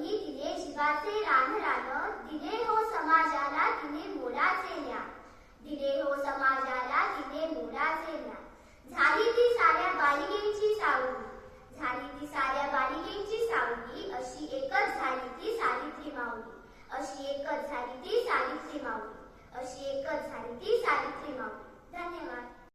करुनी तिने जीवाचे रान रान, दिले हो समाजाला तिने मोलाचे ज्ञान, दिले हो समाजाला तिने मोलाचे ज्ञान. झाली ती साऱ्या बालिकेची सावली, झाली ती साऱ्या बालिकेची सावली, अशी एकच झाली ती सावित्री माऊली, अशी एकच झाली ती